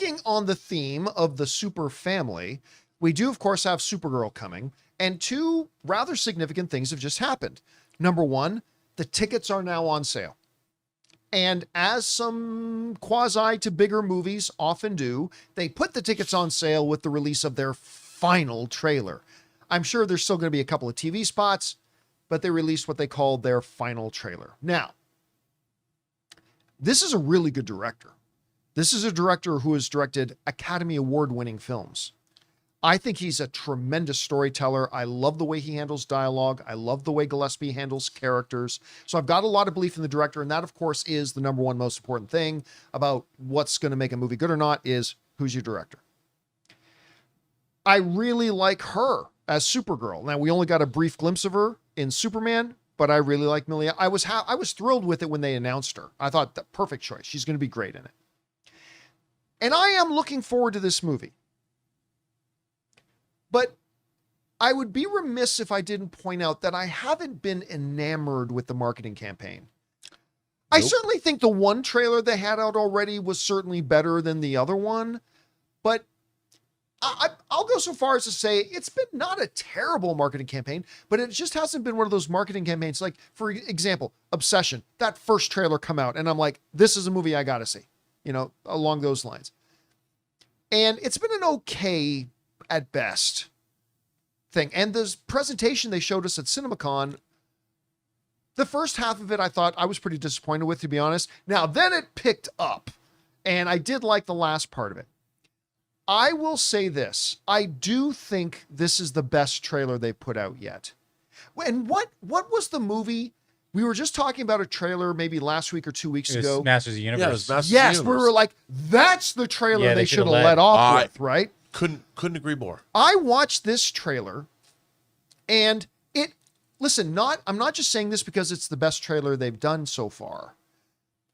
sticking on the theme of the super family, we do, of course, have Supergirl coming, and two rather significant things have just happened. Number one, the tickets are now on sale. And as some quasi to bigger movies often do, they put the tickets on sale with the release of their final trailer. I'm sure there's still going to be a couple of TV spots, but they released what they called their final trailer. Now, this is a really good director. This is a director who has directed Academy Award-winning films. I think he's a tremendous storyteller. I love the way he handles dialogue. I love the way Gillespie handles characters. So I've got a lot of belief in the director, and that, of course, is the number one most important thing about what's going to make a movie good or not is who's your director. I really like her as Supergirl. Now, we only got a brief glimpse of her in Superman, but I really like Millie. I was thrilled with it when they announced her. I thought the perfect choice. She's going to be great in it. And I am looking forward to this movie. But I would be remiss if I didn't point out that I haven't been enamored with the marketing campaign. Nope. I certainly think the one trailer they had out already was certainly better than the other one, but I'll go so far as to say it's been not a terrible marketing campaign, but it just hasn't been one of those marketing campaigns. Like, for example, Obsession, that first trailer come out and I'm like, this is a movie I got to see, along those lines. And it's been an okay at best thing. And this presentation they showed us at CinemaCon, the first half of it, I thought I was pretty disappointed with, to be honest. Now, then it picked up and I did like the last part of it. I will say this. I do think this is the best trailer they put out yet. And what was the movie? We were just talking about a trailer maybe last week or 2 weeks ago. Masters of the Universe. Yeah, it was Masters of the Universe. We were like, that's the trailer they should have let off with, right? Couldn't agree more. I watched this trailer and I'm not just saying this because it's the best trailer they've done so far,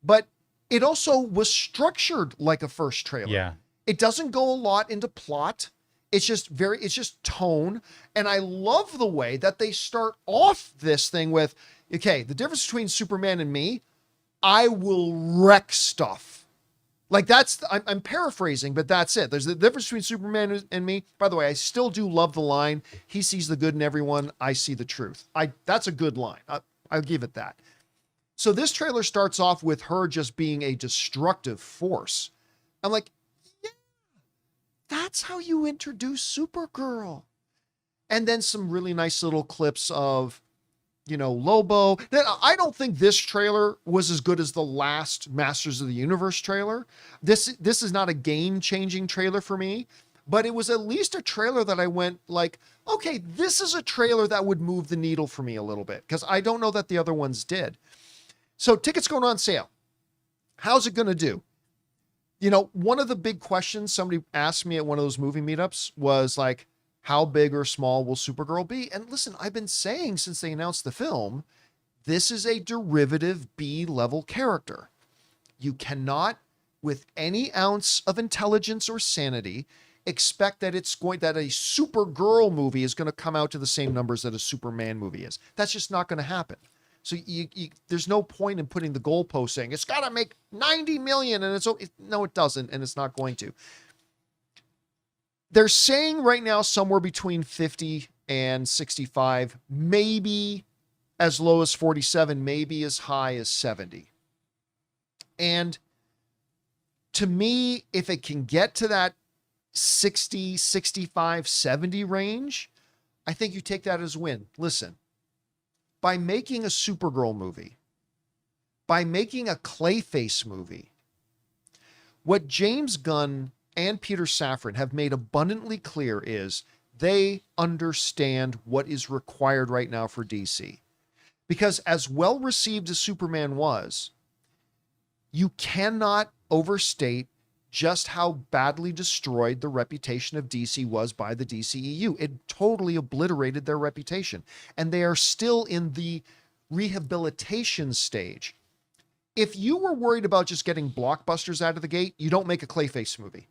but it also was structured like a first trailer. Yeah. It doesn't go a lot into plot. It's just tone. And I love the way that they start off this thing with, okay, the difference between Superman and me, I will wreck stuff. Like I'm paraphrasing, but that's it. There's the difference between Superman and me. By the way, I still do love the line, he sees the good in everyone, I see the truth. That's a good line. I'll give it that. So this trailer starts off with her just being a destructive force. I'm like, yeah, that's how you introduce Supergirl. And then some really nice little clips of, Lobo. I don't think this trailer was as good as the last Masters of the Universe trailer. This is not a game-changing trailer for me, but it was at least a trailer that I went like, okay, this is a trailer that would move the needle for me a little bit, because I don't know that the other ones did. So tickets going on sale. How's it going to do? One of the big questions somebody asked me at one of those movie meetups was like, how big or small will Supergirl be? And listen, I've been saying since they announced the film, this is a derivative B-level character. You cannot, with any ounce of intelligence or sanity, expect that that a Supergirl movie is going to come out to the same numbers that a Superman movie is. That's just not going to happen. So there's no point in putting the goalpost saying it's got to make 90 million, and no, it doesn't, and it's not going to. They're saying right now somewhere between 50 and 65, maybe as low as 47, maybe as high as 70. And to me, if it can get to that 60, 65, 70 range, I think you take that as a win. Listen, by making a Supergirl movie, by making a Clayface movie, what James Gunn and Peter Safran have made abundantly clear is they understand what is required right now for DC. Because as well received as Superman was, you cannot overstate just how badly destroyed the reputation of DC was by the DCEU. It totally obliterated their reputation. And they are still in the rehabilitation stage. If you were worried about just getting blockbusters out of the gate, you don't make a Clayface movie.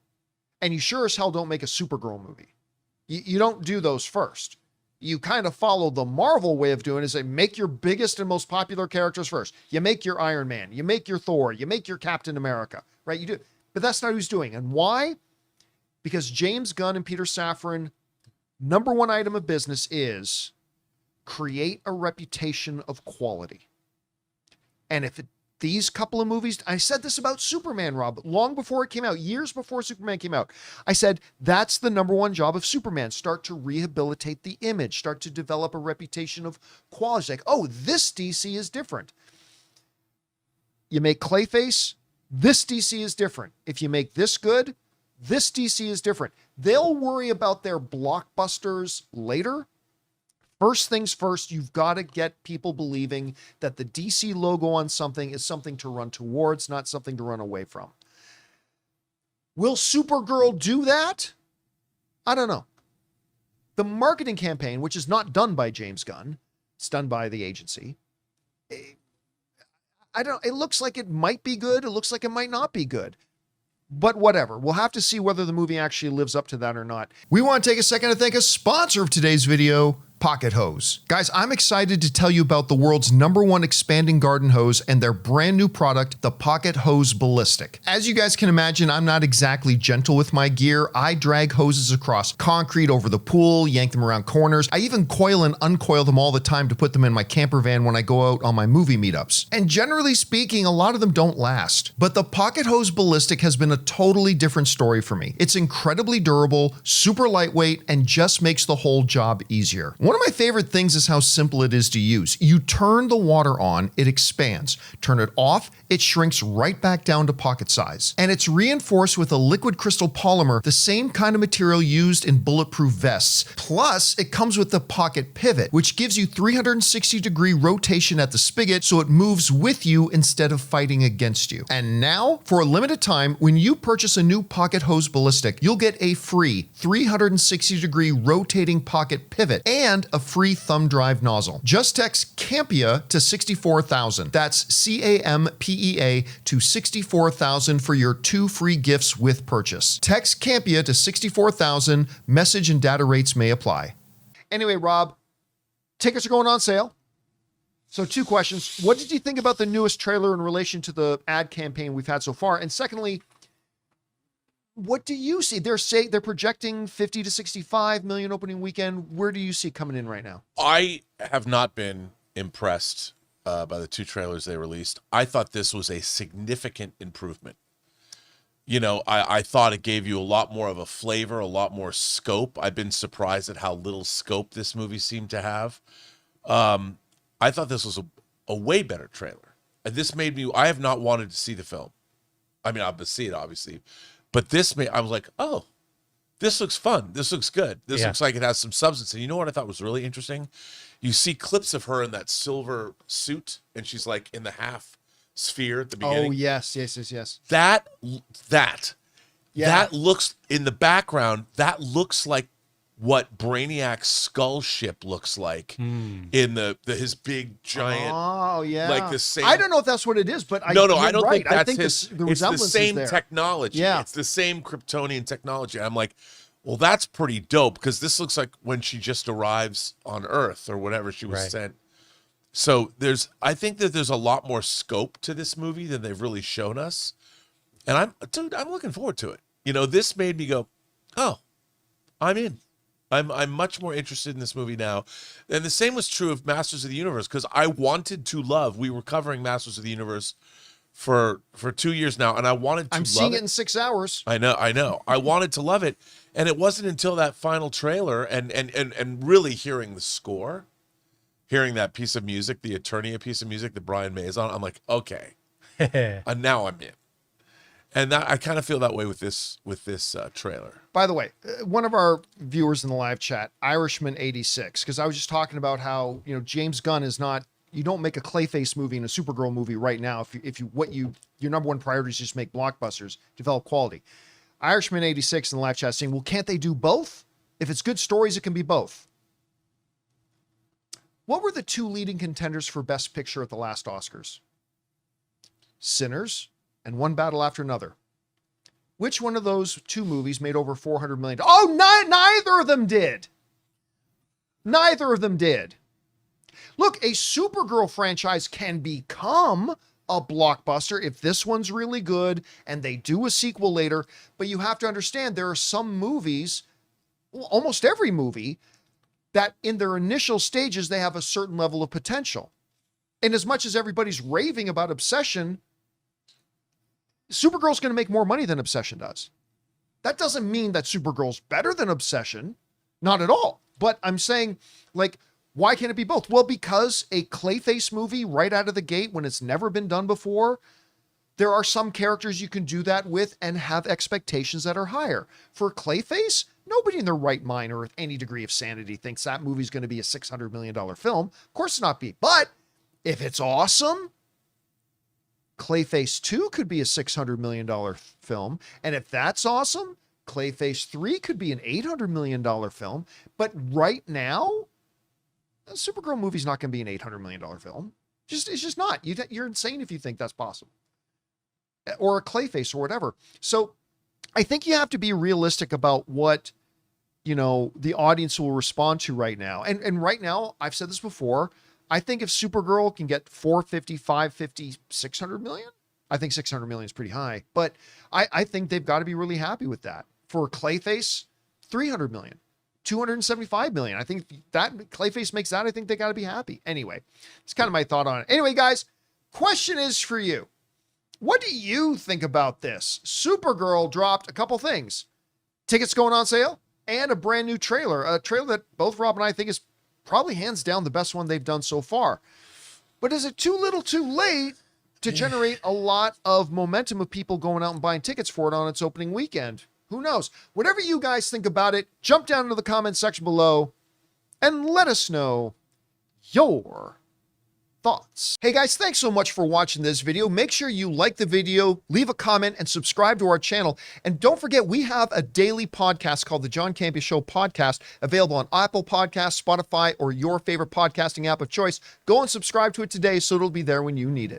And you sure as hell don't make a Supergirl movie. You don't do those first. You kind of follow the Marvel way of doing it, is they make your biggest and most popular characters first. You make your Iron Man, you make your Thor, you make your Captain America, right? You do. But that's not who he's doing. And why? Because James Gunn and Peter Safran, number one item of business is create a reputation of quality. And if these couple of movies, I said this about Superman, Rob, long before it came out, years before Superman came out. I said, that's the number one job of Superman. Start to rehabilitate the image, start to develop a reputation of quality. Like, oh, this DC is different. You make Clayface, this DC is different. If you make this good, this DC is different. They'll worry about their blockbusters later. First things first, you've got to get people believing that the DC logo on something is something to run towards, not something to run away from. Will Supergirl do that? I don't know. The marketing campaign, which is not done by James Gunn, it's done by the agency. It looks like it might be good. It looks like it might not be good. But whatever. We'll have to see whether the movie actually lives up to that or not. We want to take a second to thank a sponsor of today's video, Pocket Hose. Guys, I'm excited to tell you about the world's #1 expanding garden hose and their brand new product, the Pocket Hose Ballistic. As you guys can imagine, I'm not exactly gentle with my gear. I drag hoses across concrete over the pool, yank them around corners. I even coil and uncoil them all the time to put them in my camper van when I go out on my movie meetups. And generally speaking, a lot of them don't last. But the Pocket Hose Ballistic has been a totally different story for me. It's incredibly durable, super lightweight, and just makes the whole job easier. One of my favorite things is how simple it is to use. You turn the water on, it expands. Turn it off, it shrinks right back down to pocket size. And it's reinforced with a liquid crystal polymer, the same kind of material used in bulletproof vests. Plus, it comes with the pocket pivot, which gives you 360-degree rotation at the spigot so it moves with you instead of fighting against you. And now, for a limited time, when you purchase a new Pocket Hose Ballistic, you'll get a free 360-degree rotating pocket pivot and a free thumb drive nozzle. Just text Campea to 64,000. That's CAMPEA to 64,000 for your 2 free gifts with purchase. Text Campea to 64,000. Message and data rates may apply. Anyway, Rob, tickets are going on sale. So 2 questions. What did you think about the newest trailer in relation to the ad campaign we've had so far? And secondly, what do you see? They're projecting 50 to 65 million opening weekend. Where do you see it coming in right now? I have not been impressed by the 2 trailers they released. I thought this was a significant improvement. You know, I thought it gave you a lot more of a flavor, a lot more scope. I've been surprised at how little scope this movie seemed to have. I thought this was a way better trailer. And this made me, I have not wanted to see the film. I mean, I'll see it, obviously. But I was like, oh, this looks fun. This looks good. This looks like it has some substance. And you know what I thought was really interesting? You see clips of her in that silver suit, and she's like in the half sphere at the beginning. Oh, yes. That looks, in the background, that looks like what Brainiac's skull ship looks like in his big giant. Oh yeah, like the same. I don't know if that's what it is, but I don't think that's the it's resemblance the same is there. technology. Yeah, it's the same Kryptonian technology. I'm like, well, that's pretty dope because this looks like when she just arrives on Earth or whatever she was sent. So I think that there's a lot more scope to this movie than they've really shown us, and I'm looking forward to it. You know, this made me go, oh, I'm in. I'm much more interested in this movie now. And the same was true of Masters of the Universe, because I wanted to love. We were covering Masters of the Universe for 2 years now, and I wanted to love it. I'm seeing it in 6 hours. I know. I wanted to love it. And it wasn't until that final trailer and really hearing the score, hearing that piece of music, the Eternia piece of music that Brian May is on, I'm like, okay. And now I'm in. And I kind of feel that way with this trailer. By the way, one of our viewers in the live chat, Irishman86, because I was just talking about how, you know, James Gunn is not, you don't make a Clayface movie and a Supergirl movie right now. Your number one priority is just make blockbusters, develop quality. Irishman86 in the live chat saying, well, can't they do both? If it's good stories, it can be both. What were the 2 leading contenders for Best Picture at the last Oscars? Sinners and One Battle After Another. Which one of those 2 movies made over $400 million? Oh, neither of them did. Neither of them did. Look, a Supergirl franchise can become a blockbuster if this one's really good and they do a sequel later. But you have to understand there are some movies, well, almost every movie, that in their initial stages, they have a certain level of potential. And as much as everybody's raving about Obsession, Supergirl's going to make more money than Obsession does. That doesn't mean that Supergirl's better than Obsession. Not at all. But I'm saying, like, why can't it be both? Well, because a Clayface movie right out of the gate, when it's never been done before, there are some characters you can do that with and have expectations that are higher. For Clayface, nobody in their right mind or with any degree of sanity thinks that movie's going to be a $600 million film. Of course it's not be. But if it's awesome, Clayface 2 could be a $600 million film. And if that's awesome, Clayface 3 could be an $800 million film. But right now, a Supergirl movie's not going to be an $800 million film. It's just not. You're insane if you think that's possible. Or a Clayface or whatever. So I think you have to be realistic about what, the audience will respond to right now. And right now, I've said this before, I think if Supergirl can get 450, 550, 600 million, I think 600 million is pretty high. But I think they've got to be really happy with that. For Clayface, 300 million. 275 million. I think that Clayface makes that. I think they got to be happy. Anyway, it's kind of my thought on it. Anyway, guys, question is for you. What do you think about this? Supergirl dropped a couple things. Tickets going on sale and a brand new trailer. A trailer that both Rob and I think is probably hands down the best one they've done so far. But is it too little too late to generate a lot of momentum of people going out and buying tickets for it on its opening weekend? Who knows? Whatever you guys think about it, jump down into the comment section below and let us know your thoughts. Hey guys, thanks so much for watching this video. Make sure you like the video, leave a comment, and subscribe to our channel. And don't forget, we have a daily podcast called the John Campea Show podcast, available on Apple Podcasts, Spotify, or your favorite podcasting app of choice. Go and subscribe to it today so it'll be there when you need it.